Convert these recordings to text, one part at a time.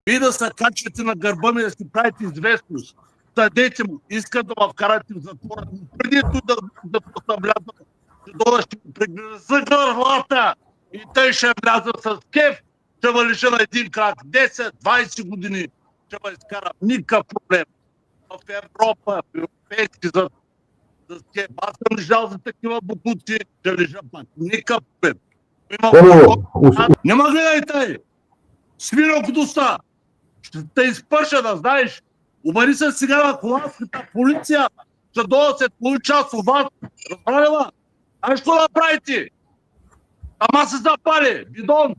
И да се качвате на гърба ми да си правите известност. Съдете му, искат да ме вкарате в затвора. Преди да съм влязъл, ще дойда, ще го прегръза гърлата и тъй ще вляза с кеф, ще ме лежа на един крак. 10-20 години ще ме изкарам. Никакъв проблем. В Европа, в Европейски за кеф. Аз съм лежал за такива букуци, ще лежа пак. Никакъв проблем. Няма гледайте! Свинокодоста! Ще те изпърша, да знаеш. Обари се сега на холандската полиция. Ще дойда след половин час от вас. Разбрали ма? А що да правите? Ама се запали. Бидон.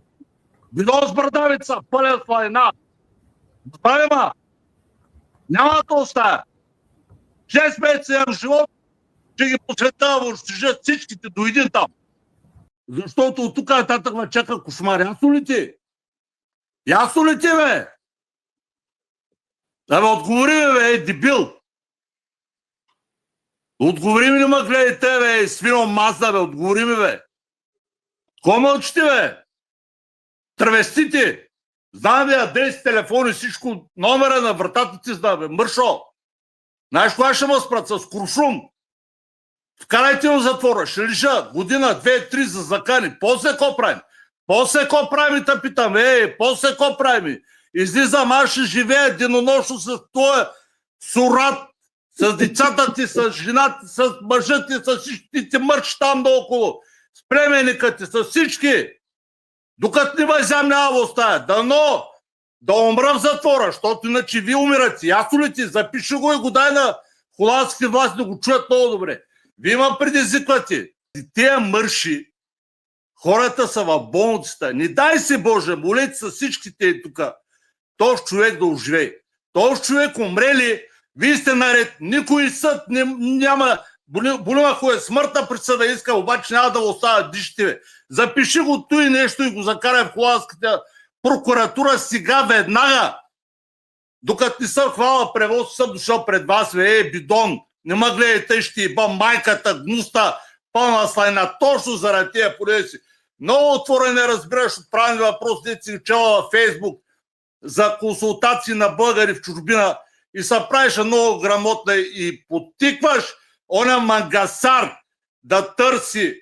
Бидон с брадавица. Пълен слайна. Разбрали ма? Няма да те оставя. 6 месеца имам живот. Ще ги посветя, ще жат всичките до един там. Защото от тук нататък ме чака кошмар. Ясно ли ти? Ясно ли ти, бе? Абе, отговори ми, бе, дебил! Отговори ми ли ме гледайте, бе, свино мазда, бе, отговори ми, бе! Ко мълчите, бе? Травестите! Знам, бе, адрес, телефон и всичко, номера на вратата ти знам, бе, мършо! Знаеш кога ще ме спрат? С куршум! Вкарайте му затвора, ще лежа година, 2-3 за закани. После ко правим? После ко правим, те питам, после ко правим? Излизам, аз ще живея денонощно с твоя сурат, с децата ти, с жената, с мъжа ти, с всички ти мърч там наоколо, с племенника ти, с всички. Докато не ме взем, няма да оставя. Дано да умра в затвора, защото иначе ви умирате. Ясно ли ти? Запиши го и го дай на холандските власти да го чуят много добре. Вие ме предизвиквате. Тия мърши, хората са в болницата. Не дай се, Боже, молете са всичките тук. Този човек да оживее. Този човек умре ли, вие сте наред, никой съд няма, болима хуя, смъртна присъда иска, обаче няма да го оставят дишите. Запиши го той нещо и го закарай в холандската прокуратура сега, веднага. Докато не съм хвала превоз, съм дошъл пред вас, бидон, не ма гледайте, ще ебам майката, гнуста, пълна слайна, точно заради тия полеси. Много отворен не разбираш от правилни въпрос, дете си чела във Фейсбук за консултации на българи в чужбина и се правиш много грамотна и подтикваш оня мангасар да търси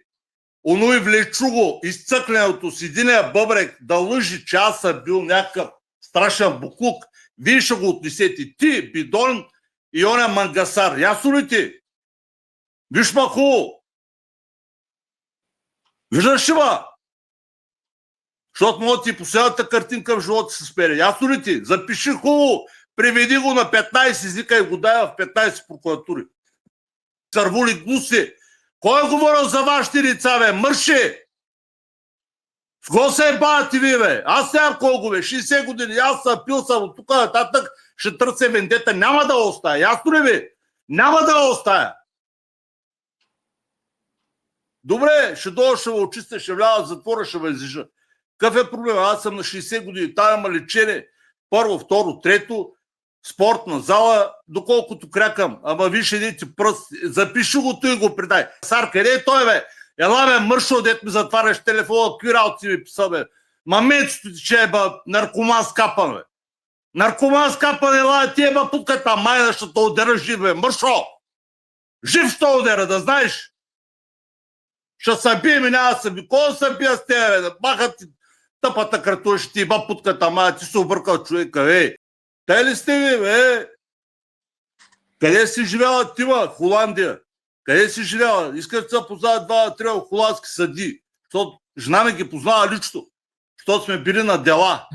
оно и влечуго изцъкленото с единия бъбрек да лъжи, че аз съм бил някакъв страшен буклук. Вие ще го отнесете. Ти, бидон и оня мангасар. Ясно ли ти? Виж ма хубаво. Виждаш ли ма? Защото може ти последната картинка в живота се спери. Ясно ли ти? Запиши хубаво. Приведи го на 15 езика и го дай в 15 прокуратури. Цървули гуси. Кой е говорил за вашите деца, бе? Мърши! С кого се ебавате ви, бе? Аз нямам колко, бе. 60 години. Аз съм пил съм от тук нататък. Ще търся вендета. Няма да оставя. Ясно ли, бе? Няма да оставя. Добре, ще дойда, ще ме очистя, ще влява в затвора, ще ме излежа. Какъв е проблем? Аз съм на 60 години. Там има лечение. Първо, второ, трето. Спортна зала, доколкото крякам. Ама виж едните пръст. Запиши го и го предай. Сар, къде е той, бе? Ела, бе, мършо, дет ми затваряш телефона. Какви работи ми писа, бе? Маменцето ти, че е, бе, наркоман скапан, бе. Наркоман скапан, ела, ти е, бе, путката майна, ще те удера жив, бе. Мършо! Жив ще удера, да знаеш. Ще се бие ми, няма да се бие. Кой да се бие с тебе, бе? Да махат ти тъпата кратуя, ще ти еба путката майна. Ти се объркал човека, ей. Те ли сте ви, бе? Къде си живяла ти, бе? Холандия. Къде си живяла? Искаш да се познава 2-3 холандски съди. Защото жена ми ги познава лично. Защото сме били на дела.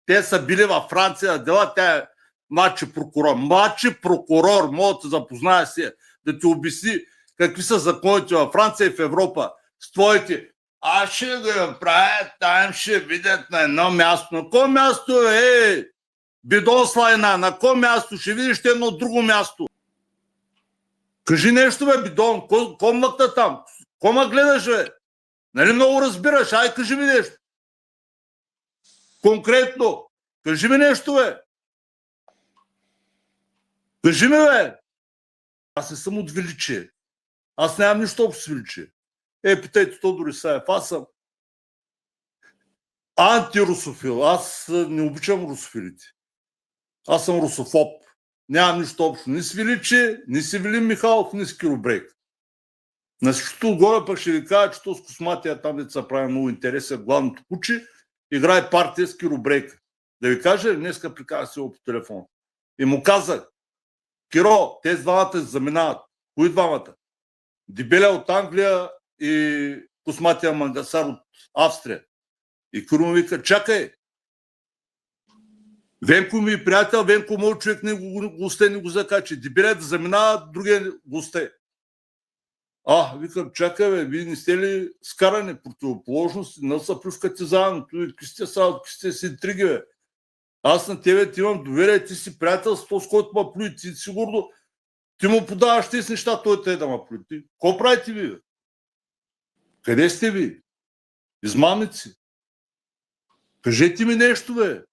Те са били във Франция на дела. Тя е младши прокурор. Младши прокурор. Мога да те запозная си. Да ти обясни какви са законите във Франция и в Европа. С твоите. Аз ще го направя, там ще видят на едно място. На кое място е? Бидон слайна, на кое място? Ще видиш едно друго място. Кажи нещо, бе, бидон. Кой мъкна там? Кой ме гледаш, бе? Нали много разбираш? Ай, кажи ми нещо. Конкретно. Кажи ми нещо, бе. Кажи ми, бе. Аз не съм от величие. Аз нямам нищо общо с величие. Питайте Тодор Исаев. Аз съм антирусофил. Аз не обичам русофилите. Аз съм русофоб. Нямам нищо общо ни с Величи, ни с Ивелин Михайлов, ни с Киро Брейк. На всичкото отгоре пък ще ви кажа, че то с Косматия там деца прави много интересен, главното куче, играе партия с Киро Брейк. Да ви кажа, днеска приказах си по телефон. И му казах, Киро, тези двамата се заминават. Кои двамата? Дебеля от Англия и Косматия Мангасар от Австрия. И Киро му вика, чакай, Венко ми е приятел, Венко моят човек не го госте, не го закачи. Дебеля да заминава, другия госте. Викам, чакай, бе, вие не сте ли скарани противоположности, не са плюскате заедно, какви сте си интриги, бе. Аз на тебе ти имам доверие, ти си приятел с този, който ма плюи, ти сигурно ти му подаваш тези неща, той те да ма плюи. Ко правите ви, бе? Къде сте ви? Измамници. Кажете ми нещо, бе.